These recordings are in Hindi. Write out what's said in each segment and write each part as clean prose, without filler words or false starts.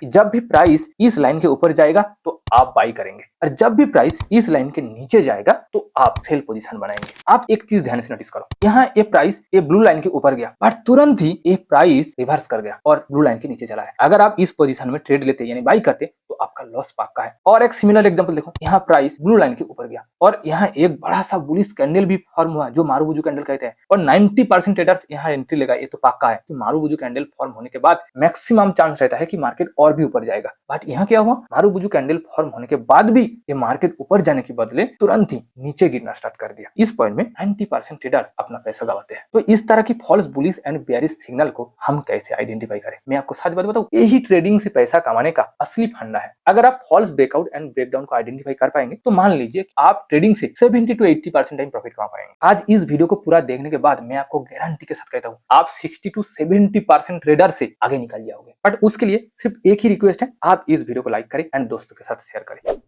कि जब भी प्राइस इस लाइन के ऊपर जाएगा तो आप बाई करेंगे और जब भी प्राइस इस लाइन के नीचे जाएगा तो आप सेल पोजीशन बनाएंगे। आप एक चीज ध्यान से नोटिस करो, यहाँ ये प्राइस ये ब्लू लाइन के ऊपर गया बट तुरंत ही ये प्राइस रिवर्स कर गया और ब्लू लाइन के नीचे चला है। अगर आप इस पोजीशन में ट्रेड लेते यानी बाई करते तो आपका लॉस पक्का है। और एक सिमिलर एग्जांपल देखो, यहाँ प्राइस ब्लू लाइन के ऊपर गया और यहाँ एक बड़ा सा बुलिश कैंडल भी फॉर्म हुआ जो मारुबुजू कैंडल कहते हैं और 90% ट्रेडर्स यहाँ एंट्री लेगा। ये तो पक्का है कि मारुबुजू कैंडल फॉर्म होने के बाद मैक्सिमम चांस रहता है कि मार्केट और भी ऊपर जाएगा। बट यहाँ क्या हुआ, मारुबुजू कैंडल फॉर्म होने के बाद भी ये मार्केट ऊपर जाने के बदले तुरंत ही नीचे गिरना स्टार्ट कर दिया। इस पॉइंट में 90% ट्रेडर्स अपना पैसा गवाते हैं। तो इस तरह की false bullish and bearish signal को हम कैसे आइडेंटिफाई करें? मैं आपको सच बात बताऊं, यही ट्रेडिंग से पैसा कमाने का असली फंडा है। अगर आप फॉल्स ब्रेकआउट एंड ब्रेकडाउन को आइडेंटिफाई कर पाएंगे तो मान लीजिए आप ट्रेडिंग से 70 to 80% टाइम प्रॉफिट कमा पाएंगे। आज इस वीडियो को पूरा देखने के बाद मैं आपको गारंटी के साथ कहता हूं आप 60 to 70% ट्रेडर से आगे निकल जाओगे। बट उसके लिए सिर्फ एक ही रिक्वेस्ट है, आप इस वीडियो को लाइक करें एंड दोस्तों के साथ शेयर करें।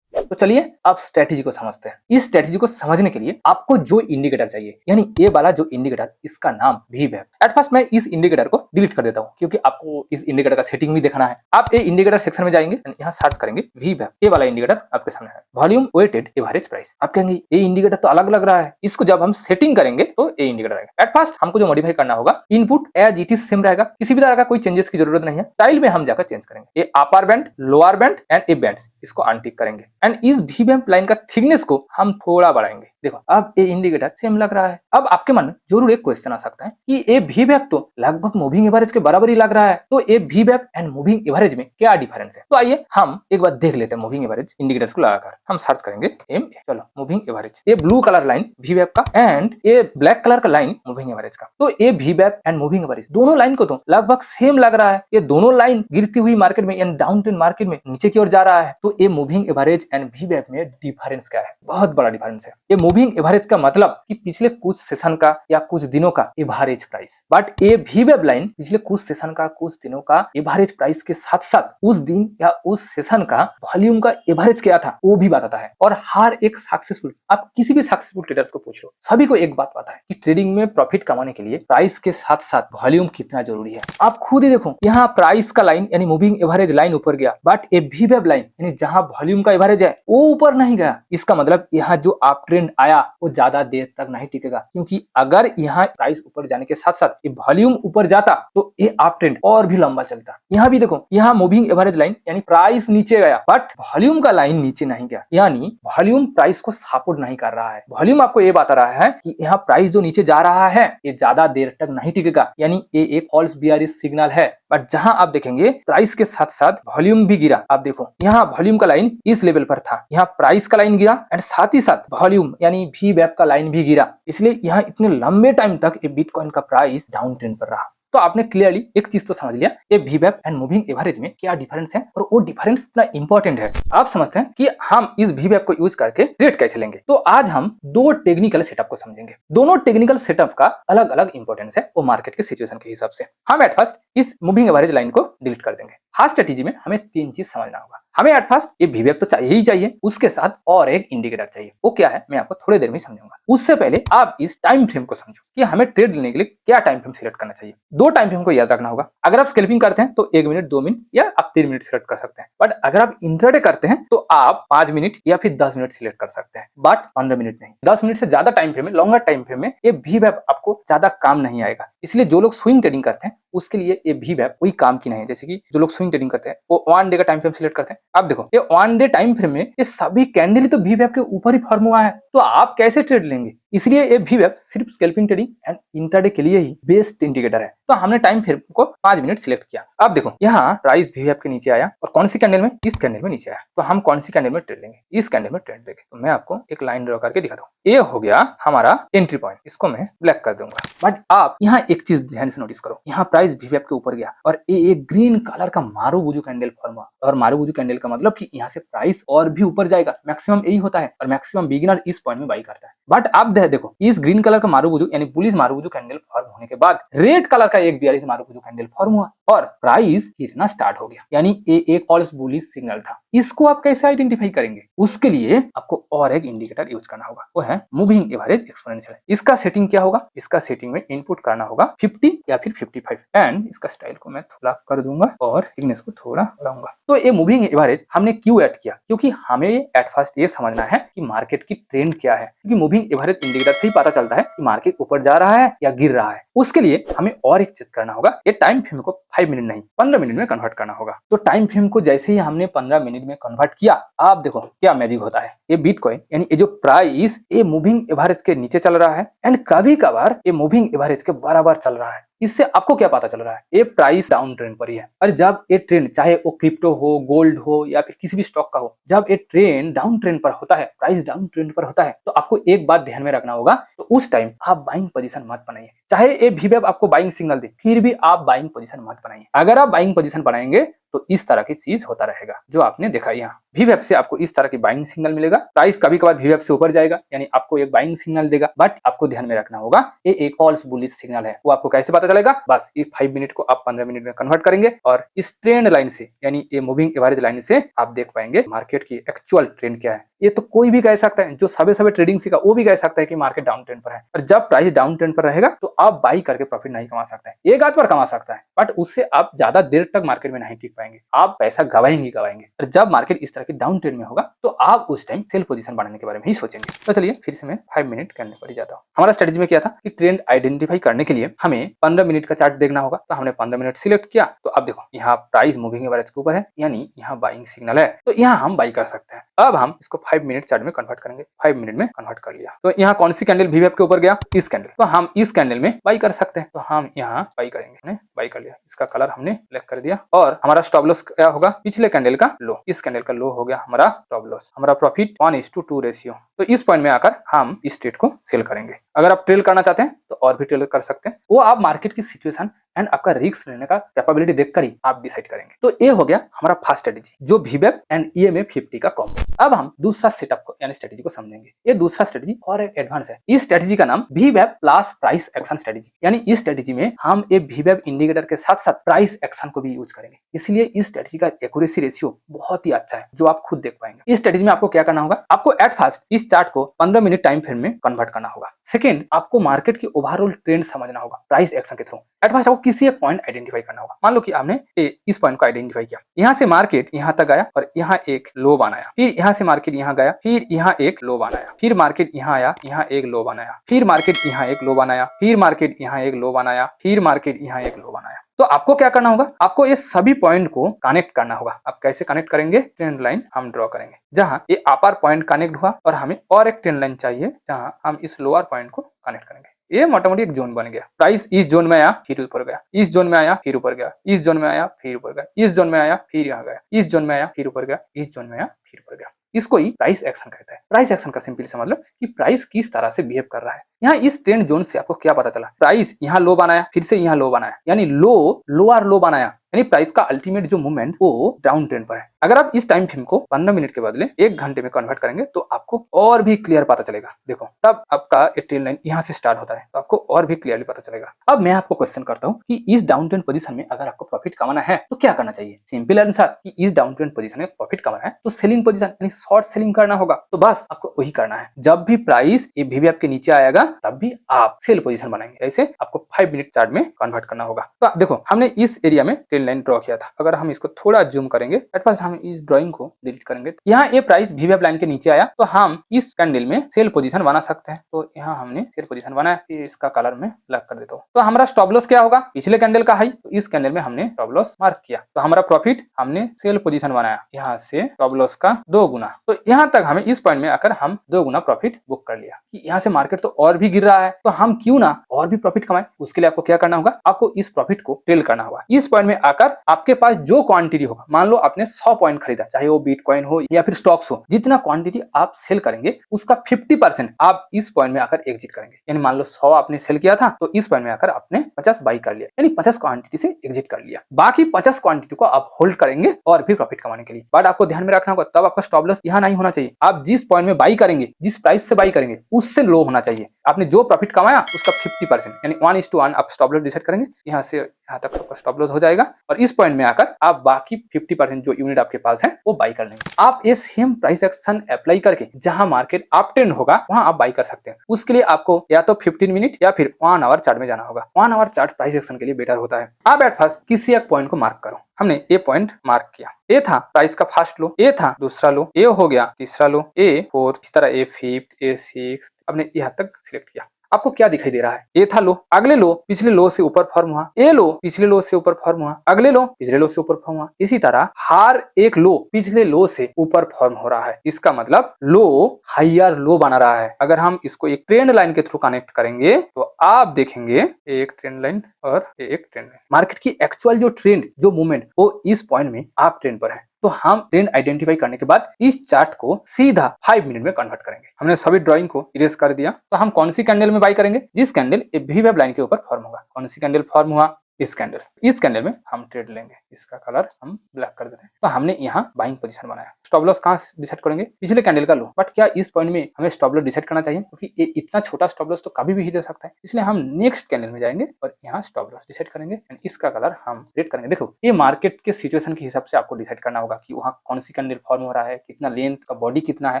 तो चलिए आप स्ट्रेटेजी को समझते हैं। इस स्ट्रेटेजी को समझने के लिए आपको जो इंडिकेटर चाहिए, यानी ये वाला जो इंडिकेटर, इसका नाम VWAP है। एट फर्स्ट मैं इस इंडिकेटर को डिलीट कर देता हूं क्योंकि आपको इस इंडिकेटर का सेटिंग भी देखना है। आप ये इंडिकेटर सेक्शन में जाएंगे, यहाँ सर्च करेंगे VWAP, ये वाला इंडिकेटर आपके सामने है, वॉल्यूम वेटेड एवरेज प्राइस। आप कहेंगे ये इंडिकेटर तो अलग लग रहा है, इसको जब हम सेटिंग करेंगे तो ये इंडिकेटर आएगा। एट फर्स्ट हमको जो मॉडिफाई करना होगा, input as it is same रहेगा, किसी भी तरह का कोई चेंजेस की जरूरत नहीं है। स्टाइल में हम जाकर चेंज करेंगे, ये upper band, lower band and A band, इसको अनटिक करेंगे एंड इस VWAP लाइन का थिकनेस को हम थोड़ा बढ़ाएंगे। देखो अब ये इंडिकेटर सेम लग रहा है। अब आपके मन में जरूर एक क्वेश्चन आ सकता है कि ये VWAP तो लगभग मूविंग एवरेज के बराबर ही लग रहा है, तो ये VWAP एंड मूविंग एवरेज में क्या डिफरेंस है? तो आइए हम एक बार देख लेते हैं मूविंग एवरेज इंडिकेटर्स को लगाकर। हम सर्च करेंगे MA, चलो मूविंग एवरेज, ये ब्लू कलर लाइन VWAP का एंड ये ब्लैक कलर का लाइन मूविंग एवरेज का। तो ये VWAP एंड मूविंग एवरेज दोनों लाइन को तो लगभग सेम लग रहा है। ये दोनों लाइन गिरती हुई मार्केट में यानी डाउन ट्रेंड मार्केट में नीचे की ओर जा रहा है। तो ये मूविंग एवरेज एंड VWAP में डिफरेंस क्या है? बहुत बड़ा डिफरेंस है। ये मूविंग एवरेज का मतलब कि पिछले कुछ सेशन का या कुछ दिनों का एवरेज प्राइस, बट ये VWAP लाइन पिछले कुछ सेशन का, कुछ दिनों का एवरेज प्राइस के साथ साथ उस दिन या उस सेशन का वॉल्यूम का एवरेज क्या था वो भी बताता है। और हर एक सक्सेसफुल, आप किसी भी सक्सेसफुल ट्रेडर्स को पूछ लो, सभी को एक बात पता है कि ट्रेडिंग में प्रॉफिट कमाने के लिए प्राइस के साथ साथ वॉल्यूम कितना जरूरी है। आप खुद ही देखो, यहाँ प्राइस का लाइन यानी मूविंग एवरेज लाइन ऊपर गया, बट ये VWAP लाइन यानी जहां वॉल्यूम का एवरेज है वो ऊपर नहीं गया। इसका मतलब यहाँ जो अप ट्रेंड आया वो ज्यादा देर तक नहीं टिकेगा, क्योंकि अगर यहाँ प्राइस ऊपर जाने के साथ साथ ये वॉल्यूम ऊपर जाता तो ये अप ट्रेंड और भी लंबा चलता। यहाँ भी देखो, यहाँ मूविंग एवरेज लाइन यानी प्राइस नीचे गया बट वॉल्यूम का लाइन नीचे नहीं गया, यानी वॉल्यूम प्राइस को सपोर्ट नहीं कर रहा है। वॉल्यूम आपको ये बता रहा है कि यहाँ प्राइस जो नीचे जा रहा है ये ज्यादा देर तक नहीं टिकेगा, यानी ये एक फॉल्स बियरिश सिग्नल है। बट जहां आप देखेंगे प्राइस के साथ साथ वॉल्यूम भी गिरा, आप देखो यहाँ वॉल्यूम का लाइन इस लेवल पर था, यहाँ प्राइस का लाइन गिरा एंड साथ ही साथ वॉल्यूम यानी VWAP का लाइन भी गिरा, इसलिए यहाँ इतने लंबे टाइम तक ये बिटकॉइन का प्राइस डाउन ट्रेंड पर रहा। तो आपने क्लियरली एक चीज तो समझ लिया, ये VWAP एंड मूविंग एवरेज में क्या डिफरेंस है और वो डिफरेंस इतना इंपॉर्टेंट है। आप समझते हैं कि हम इस VWAP को यूज करके ट्रेड कैसे लेंगे। तो आज हम दो टेक्निकल सेटअप को समझेंगे। दोनों टेक्निकल सेटअप का अलग अलग इंपॉर्टेंस है वो मार्केट के सिचुएशन के हिसाब से। हम एट फर्स्ट इस मूविंग एवरेज लाइन को डिलीट कर देंगे। हर स्ट्रेटेजी में हमें तीन चीज समझना होगा। हमें एट फर्स्ट ये VWAP तो चाहिए ही चाहिए, उसके साथ और एक इंडिकेटर चाहिए। वो क्या है मैं आपको थोड़ी देर में समझाऊंगा। उससे पहले आप इस टाइम फ्रेम को समझो कि हमें ट्रेड लेने के लिए क्या टाइम फ्रेम सिलेक्ट करना चाहिए। दो टाइम फ्रेम को याद रखना होगा। अगर आप स्कैल्पिंग करते हैं तो 1 मिनट, 2 मिनट या आप 3 मिनट सिलेक्ट कर सकते हैं। बट अगर आप इंट्राडे करते हैं तो आप 5 मिनट या फिर 10 मिनट सिलेक्ट कर सकते हैं, बट 15 मिनट नहीं। 10 मिनट से ज्यादा टाइम फ्रेम में, लॉन्गर टाइम फ्रेम में ये VWAP आपको ज्यादा काम नहीं आएगा। इसलिए जो लोग स्विंग ट्रेडिंग करते हैं उसके लिए ये VWAP कोई काम की नहीं है। जैसे कि जो लोग स्विंग ट्रेडिंग करते हैं वो 1 डे का टाइम फ्रेम सिलेक्ट करते हैं। अब देखो ये 1 डे टाइम फ्रेम में ये सभी कैंडल तो VWAP के ऊपर ही फॉर्म हुआ है, तो आप कैसे ट्रेड लेंगे? इसलिए ये VWAP सिर्फ स्कैल्पिंग ट्रेडिंग एंड इंट्राडे के लिए ही बेस्ट इंडिकेटर है। तो हमने टाइम फ्रेम को 5 मिनट सिलेक्ट किया। अब देखो यहाँ प्राइस VWAP के नीचे आया और कौन सी कैंडल में? इस कैंडल में नीचे आया। तो हम कौन सी कैंडल में ट्रेड लेंगे? इस कैंडल में ट्रेड लेंगे। तो मैं आपको एक लाइन ड्रॉ करके दिखाता हूँ। ये हो गया हमारा एंट्री पॉइंट, इसको मैं ब्लैक कर दूंगा। बट आप यहाँ एक चीज ध्यान से नोटिस करो, यहाँ प्राइस VWAP के ऊपर गया और ये एक ग्रीन कलर का मारुबुजू कैंडल फॉर्म हुआ। और मारुबुजू कैंडल का मतलब कि यहाँ से प्राइस और भी ऊपर जाएगा, मैक्सिमम यही होता है और मैक्सिमम बिगिनर इस पॉइंट में बाई करता है। बट आप देखो इस ग्रीन कलर का मारुबुजू यानी बुलिश मारुबुजू कैंडल फॉर्म होने के बाद रेड कलर का एक बियरिश मारुबुजू कैंडल फॉर्म हुआ और प्राइस गिरना स्टार्ट हो गया, यानी ये एक फॉल्स बुलिश सिग्नल था। इसको आप कैसे आइडेंटिफाई करेंगे? उसके लिए आपको और एक इंडिकेटर यूज करना होगा, वो है मूविंग एवरेज एक्सपोनेंशियल। इसका सेटिंग क्या होगा? इसका सेटिंग में इनपुट करना होगा 50 या फिर 55। एंड इसका स्टाइल को मैं थोड़ा कर दूंगा और थिकनेस को थोड़ा बढ़ाऊंगा। तो ये मूविंग एवरेज हमने क्यों ऐड किया, क्योंकि हमें एट फर्स्ट ये समझना है कि मार्केट की ट्रेंड क्या है, क्योंकि मूविंग एवरेज इंडिकेटर से ही पता चलता है कि मार्केट ऊपर जा रहा है या गिर रहा है। उसके लिए हमें और एक चीज करना होगा, ये टाइम फ्रेम को 5 मिनट नहीं 15 मिनट में कन्वर्ट करना होगा। तो टाइम फ्रेम को जैसे ही हमने 15 मिनट में कन्वर्ट किया, आप देखो क्या मैजिक होता है। ये बिटकॉइन यानी ये जो प्राइस ये मूविंग एवरेज के नीचे चल रहा है एंड कभी कभार ये मूविंग एवरेज के बराबर चल रहा है। इससे आपको क्या पता चल रहा है, ये प्राइस डाउन ट्रेंड पर ही है। और जब ये ट्रेंड चाहे वो क्रिप्टो हो, गोल्ड हो या फिर किसी भी स्टॉक का हो, जब ये ट्रेंड डाउन ट्रेंड पर होता है, प्राइस डाउन ट्रेंड पर होता है, तो आपको एक बात ध्यान में रखना होगा। तो उस टाइम आप बाइंग पोजीशन मत बनाइए। चाहे ये VWAP आपको बाइंग सिग्नल दे, फिर भी आप बाइंग पोजीशन मत बनाइए। अगर आप बाइंग पोजीशन बनाएंगे तो इस तरह की चीज होता रहेगा जो आपने देखा यहाँ। VWAP से आपको इस तरह की बाइंग सिग्नल मिलेगा। प्राइस कभी कभार VWAP से ऊपर जाएगा, यानी आपको एक बाइंग सिग्नल देगा, बट आपको ध्यान में रखना होगा ये एक फॉल्स बुलिश सिग्नल है। वो आपको कैसे पता चलेगा, बस इस 5 मिनट को आप 15 मिनट में कन्वर्ट करेंगे और इस ट्रेंड लाइन से यानी ये मूविंग एवरेज लाइन से आप देख पाएंगे मार्केट की एक्चुअल ट्रेंड क्या है। ये तो कोई भी कह सकता है, जो सबे ट्रेडिंग सीखा वो भी कह सकता है कि मार्केट डाउन ट्रेंड पर है। और जब प्राइस डाउन ट्रेंड पर रहेगा तो आप बाई करके प्रॉफिट नहीं कमा सकते हैं। एक आध बार कमा सकता है, बट उससे आप ज्यादा देर तक मार्केट में नहीं टिक पाएंगे, आप पैसा गवाएंगे। और जब मार्केट इस तरह की डाउन ट्रेंड में होगा तो आप उस टाइम सेल पोजीशन बनाने के बारे में ही सोचेंगे। तो चलिए फिर से मैं 5 मिनट करने पर ही जाता हूँ। हमारा स्ट्रेटजी में क्या था कि ट्रेंड आइडेंटिफाई करने के लिए हमें 15 मिनट का चार्ट देखना होगा। तो हमने 15 मिनट सिलेक्ट किया। तो अब देखो यहाँ प्राइस मूविंग एवरेज के ऊपर है, यानी यहाँ बाइंग सिग्नल है, तो यहाँ हम बाई कर सकते हैं। अब हम इसको 5 मिनट चार्ट में कन्वर्ट करेंगे। 5 मिनट में कन्वर्ट कर लिया। तो यहाँ कौन सी कैंडल VWAP के ऊपर गया, इस कैंडल, तो हम इस कैंडल में बाई कर सकते हैं। तो हम यहाँ बाई करेंगे। बाई कर लिया, इसका कलर हमने ब्लैक कर दिया और हमारा स्टॉप लॉस क्या होगा, पिछले कैंडल का लो। इस कैंडल का लो हो गया हमारा स्टॉप लॉस। हमारा प्रॉफिट 1:2 रेशियो। तो इस पॉइंट में आकर हम इस ट्रेड को सेल करेंगे। अगर आप ट्रेल करना चाहते हैं तो और भी ट्रेल कर सकते हैं, वो आप मार्केट की सिचुएशन एंड आपका रिस्क लेने का कैपेबिलिटी देखकर ही आप डिसाइड करेंगे। तो ये हो गया हमारा फर्स्ट स्ट्रेटेजी, जो VWAP एंड EMA 50 का कॉम्बो। अब हम दूसरा सेटअप को यानी स्ट्रेटेजी को समझेंगे। ये दूसरा स्ट्रेटेजी और एक एडवांस है। इस स्ट्रेटेजी का नाम VWAP plus price action strategy, यानी इस स्ट्रेटेजी में हम एक VWAP इंडिकेटर के साथ साथ प्राइस एक्शन को भी यूज करेंगे। इसलिए इस स्ट्रेटेजी का एक्यूरेसी रेशियो बहुत ही अच्छा है, जो आप खुद देख पाएंगे। इस स्ट्रेटेजी में आपको क्या करना होगा, आपको एट फर्स्ट इस चार्ट को 15 मिनट टाइम फ्रेम में कन्वर्ट करना होगा। सेकंड, आपको मार्केट की ओवरऑल ट्रेंड समझना होगा प्राइस एक्शन के थ्रू। एट फर्स्ट आपको किसी एक पॉइंट आइडेंटिफाई करना होगा। मान लो कि आपने इस पॉइंट को आइडेंटिफाई किया, यहाँ से मार्केट यहाँ तक आया और यहाँ एक लो बनाया, फिर यहाँ से मार्केट यहाँ गया, फिर यहाँ एक लो बनाया, फिर मार्केट यहाँ आया, यहाँ एक लो बनाया, फिर मार्केट यहाँ एक लो बनाया, फिर मार्केट यहाँ एक लो बनाया, फिर मार्केट यहाँ एक लो बनाया। तो आपको क्या करना होगा, आपको ये सभी पॉइंट को कनेक्ट करना होगा। आप कैसे कनेक्ट करेंगे, ट्रेंड लाइन हम ड्रॉ करेंगे जहां ये अपर पॉइंट कनेक्ट हुआ और हमें और एक ट्रेंड लाइन चाहिए जहां हम इस लोअर पॉइंट को कनेक्ट करेंगे। ये मोटामोटी एक जोन बन गया। प्राइस इस जोन में आया फिर ऊपर गया, इस जोन में आया फिर ऊपर गया, इस जोन में आया फिर ऊपर गया, इस जोन में आया फिर यहाँ गया, इस जोन में आया फिर ऊपर गया, इस जोन में आया फिर ऊपर गया। इसको ही प्राइस एक्शन कहता है। प्राइस एक्शन का सिंपली समझ लो कि प्राइस किस तरह से बिहेव कर रहा है। यहाँ इस ट्रेंड जोन से आपको क्या पता चला, प्राइस यहाँ लो बनाया, फिर से यहाँ लो बनाया, यानी लोअर लो बनाया, यानी प्राइस का अल्टीमेट जो मूवमेंट वो डाउन ट्रेंड पर है। अगर आप इस टाइम फ्रेम को 15 मिनट के बदले 1 घंटे में कन्वर्ट करेंगे तो आपको और भी क्लियर पता चलेगा। देखो तब आपका ट्रेंड लाइन यहाँ से स्टार्ट होता है, तो आपको और भी क्लियरली पता चलेगा। अब मैं आपको क्वेश्चन करता हूँ कि इस डाउन ट्रेंड पोजीशन में अगर आपको प्रॉफिट कमाना है तो क्या करना चाहिए। सिंपल आंसर कि इस डाउन ट्रेंड पोजीशन में प्रॉफिट कमाना है तो सेलिंग पोजीशन यानी शॉर्ट सेलिंग करना होगा। तो बस आपको वही करना है। जब भी प्राइस ये VWAP के नीचे आएगा तब भी आप सेल पोजीशन बनाएंगे। ऐसे आपको 5 मिनट चार्ट में कन्वर्ट करना होगा। तो देखो हमने इस एरिया में ट्रेंड लाइन ड्रॉ किया था। अगर हम इसको थोड़ा जूम करेंगे, एट फर्स्ट हम इस ड्राइंग को डिलीट करेंगे। यहाँ ये प्राइस VWAP लाइन के नीचे आया तो हम इस कैंडल में सेल पोजीशन बना सकते हैं। तो यहाँ हमने सेल पोजीशन बनाया, फिर इसका कलर में ब्लैक कर देता हूँ। तो हमारा स्टॉप लॉस क्या होगा, पिछले कैंडल का हाई, तो इस कैंडल में हमने स्टॉप लॉस मार्क किया। तो हमारा प्रॉफिट हमने सेल पोजीशन बनाया यहाँ से स्टॉप लॉस का 2 गुना। तो यहाँ तक हमें इस पॉइंट में आकर हम 2 गुना प्रॉफिट बुक कर लिया कि यहाँ से मार्केट तो और भी गिर रहा है तो हम क्यों ना और भी प्रॉफिट कमाए। उसके लिए आपको क्या करना होगा, आपको इस प्रॉफिट को ट्रेल करना होगा। इस पॉइंट में आकर आपके पास जो क्वांटिटी होगा, मान लो आपने 100 पॉइंट खरीदा, चाहे वो बिटकॉइन हो या फिर स्टॉक्स हो, जितना क्वांटिटी आप सेल करेंगे उसका 50% आप इस पॉइंट में आकर एग्जिट करेंगे। यानी मान लो 100 आपने सेल किया था तो इस पॉइंट में आकर आपने 50 बाई कर लिया, यानी 50 क्वांटिटी से एग्जिट कर लिया। बाकी 50 क्वांटिटी को आप होल्ड करेंगे और भी प्रॉफिट कमाने के लिए। बट आपको ध्यान में रखना होगा तब आपका स्टॉप लॉस यहाँ नहीं होना चाहिए। आप जिस पॉइंट में बाई करेंगे, जिस प्राइस से बाई करेंगे उससे लो होना चाहिए। आपने जो प्रॉफिट कमाया उसका 50% यानी 1:1 आप स्टॉप लॉस डिसाइड करेंगे। यहाँ से यहाँ तक आपका स्टॉप लॉस हो जाएगा और इस पॉइंट में आकर आप बाकी 50% जो यूनिट आपके पास है वो बाई कर लेंगे। आप ये सेम प्राइस एक्शन अप्लाई करके जहां मार्केट अप ट्रेंड होगा वहां आप बाई कर सकते हैं। उसके लिए आपको या तो 15 मिनट या फिर 1 आवर चार्ट में जाना होगा। 1 आवर चार्ट प्राइस एक्शन के लिए बेटर होता है। आप एट फर्स्ट किसी एक पॉइंट को मार्क करो। हमने ये पॉइंट मार्क किया, ये था प्राइस का फर्स्ट लो, ये था दूसरा लो, ये हो गया तीसरा लो, A4, इस तरह A5, A6, हमने यहाँ तक सिलेक्ट किया। आपको क्या दिखाई दे रहा है? ये था लो, अगले लो पिछले लो से ऊपर फॉर्म हुआ, ये लो पिछले लो से ऊपर फॉर्म हुआ, अगले लो पिछले लो से ऊपर फॉर्म हुआ। इसी तरह हर एक लो पिछले लो से ऊपर फॉर्म हो रहा है। इसका मतलब लो हायर लो बना रहा है। अगर हम इसको एक ट्रेंड लाइन के थ्रू कनेक्ट करेंगे तो आप देखेंगे एक ट्रेंड लाइन और एक ट्रेंड लाइन। मार्केट की एक्चुअल जो ट्रेंड, जो मूवमेंट, वो इस पॉइंट में आप ट्रेंड पर है। तो हम ट्रेंड आइडेंटिफाई करने के बाद इस चार्ट को सीधा 5 मिनट में कन्वर्ट करेंगे। हमने सभी ड्राइंग को इरेज कर दिया। तो हम कौन सी कैंडल में बाई करेंगे? जिस कैंडल वी वेब लाइन के ऊपर फॉर्म होगा। कौन सी कैंडल फॉर्म हुआ? इस कैंडल में हम ट्रेड लेंगे। इसका कलर हम ब्लैक कर देते हैं। तो हमने यहाँ बाइंग पोजीशन बनाया। स्टॉप लॉस कहाँ डिसाइड करेंगे? पिछले कैंडल का लो। बट क्या इस पॉइंट में हमें स्टॉप लॉस डिसाइड करना चाहिए? क्योंकि ये इतना छोटा स्टॉप लॉस तो कभी भी हिट हो सकता है। इसलिए हम नेक्स्ट कैंडल में जाएंगे और यहाँ स्टॉप लॉस डिसाइड करेंगे एंड इसका कलर हम रेड करेंगे। देखो, ये मार्केट के सिचुएशन के हिसाब से आपको डिसाइड करना होगा कि वहाँ कौन सी कैंडल फॉर्म हो रहा है, कितना लेंथ का बॉडी कितना है।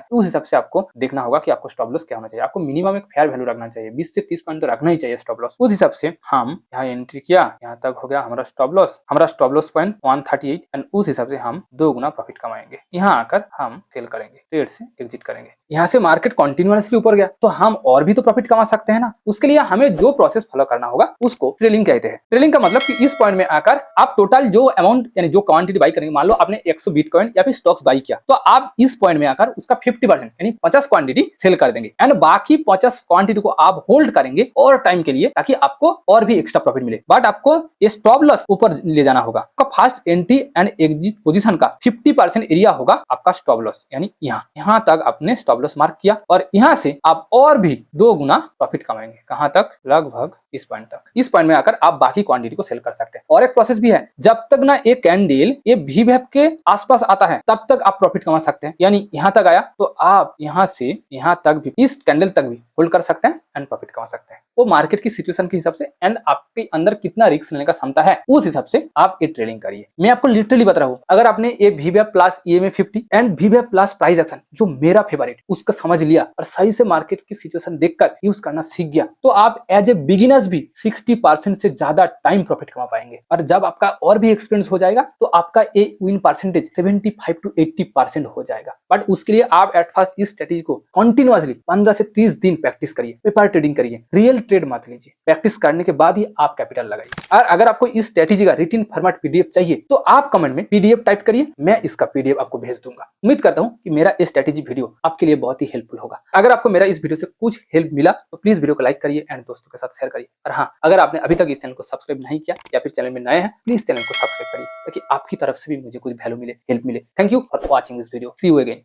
तो उस हिसाब से आपको देखना होगा कि आपको स्टॉप लॉस क्या होना चाहिए। आपको मिनिमम एक फेयर वैल्यू रखना चाहिए। 20 से 30 पॉइंट तो रखना ही चाहिए स्टॉप लॉस। उस हिसाब से हम यहाँ एंट्री किया, यहाँ तक हो गया हमारा स्टॉप लॉस पॉइंट 138 एंड उस हिसाब से हम 2 गुना प्रॉफिट कमाएंगे। यहाँ आकर हम सेल करेंगे, ट्रेड से एग्जिट करेंगे। यहाँ से मार्केट कंटिन्यूअसली ऊपर गया तो हम और भी तो प्रॉफिट कमा सकते हैं ना। उसके लिए हमें जो प्रोसेस फॉलो करना होगा उसको ट्रेलिंग कहते हैं। ट्रेलिंग का मतलब कि इस पॉइंट में आकर आप टोटल जो अमाउंट यानी जो क्वांटिटी बाई करेंगे, मान लो आपने 100 बिटकॉइन या फिर स्टॉक्स बाई किया, तो आप इस पॉइंट में आकर उसका 50% यानी 50 क्वांटिटी सेल कर देंगे एंड बाकी 50 क्वांटिटी को आप होल्ड करेंगे और टाइम के लिए, ताकि आपको और भी एक्स्ट्रा प्रॉफिट मिले। बट आपको ये स्टॉप लॉस ऊपर ले जाना होगा। आपका first entry and exit position का 50% एरिया होगा आपका स्टॉप लॉस, यानी यहाँ तक आपने स्टॉप लॉस मार्क किया और यहाँ से आप और भी 2 गुना प्रॉफिट कमाएंगे। कहां तक? लगभग इस पॉइंट तक। इस पॉइंट में आकर आप बाकी क्वांटिटी को सेल कर सकते हैं। और एक प्रोसेस भी है, जब तक ना एक कैंडल ये वी वेब के आसपास आता है तब तक आप प्रॉफिट कमा सकते हैं। यानी यहाँ तक आया तो आप यहाँ से यहाँ तक भी, इस कैंडल तक भी होल्ड कर सकते हैं एंड प्रॉफिट कमा सकते हैं। वो मार्केट की सिचुएशन के हिसाब से एंड आपके अंदर कितना रिस्क लेने का क्षमता है उस हिसाब से आप ये ट्रेडिंग करिए। मैं आपको लिटरली बता रहा हूँ, अगर आपने ये वी वेब प्लस EMA 50 एंड वी वेब प्लस प्राइस एक्शन जो मेरा फेवरेट उसका समझ लिया और सही से मार्केट की सिचुएशन देखकर यूज करना सीख गया, तो आप एज ए बिगिनर्स भी 60% से ज्यादा टाइम प्रॉफिट कमा पाएंगे। और जब आपका और भी एक्सपीरियंस हो जाएगा तो आपका ये विन परसेंटेज 75 to 80% हो जाएगा। बट उसके लिए आप एट फर्स्ट इस स्ट्रेटेजी को कंटिन्यूअसली 15 से 30 दिन प्रैक्टिस करिए, पेपर ट्रेडिंग करिए, रियल ट्रेड मत लीजिए। प्रैक्टिस करने के बाद ही आप कैपिटल लगाइए। और अगर आपको इस स्ट्रेटेजी का रिटन फॉर्मेट PDF चाहिए तो आप कमेंट में PDF टाइप करिए, मैं इसका PDF आपको भेज दूंगा। उम्मीद करता हूं कि मेरा ये स्ट्रेटेजी वीडियो आपके लिए बहुत ही हेल्पफुल होगा। अगर आपको मेरा इस वीडियो से कुछ हेल्प मिला तो प्लीज वीडियो को लाइक करिए एंड दोस्तों के साथ शेयर करिए। और हाँ, अगर आपने अभी तक इस चैनल को सब्सक्राइब नहीं किया या फिर चैनल में नए हैं, प्लीज चैनल को सब्सक्राइब करिए ताकि आपकी तरफ से भी मुझे कुछ वैल्यू मिले, हेल्प मिले। Thank you for watching this video. See you again.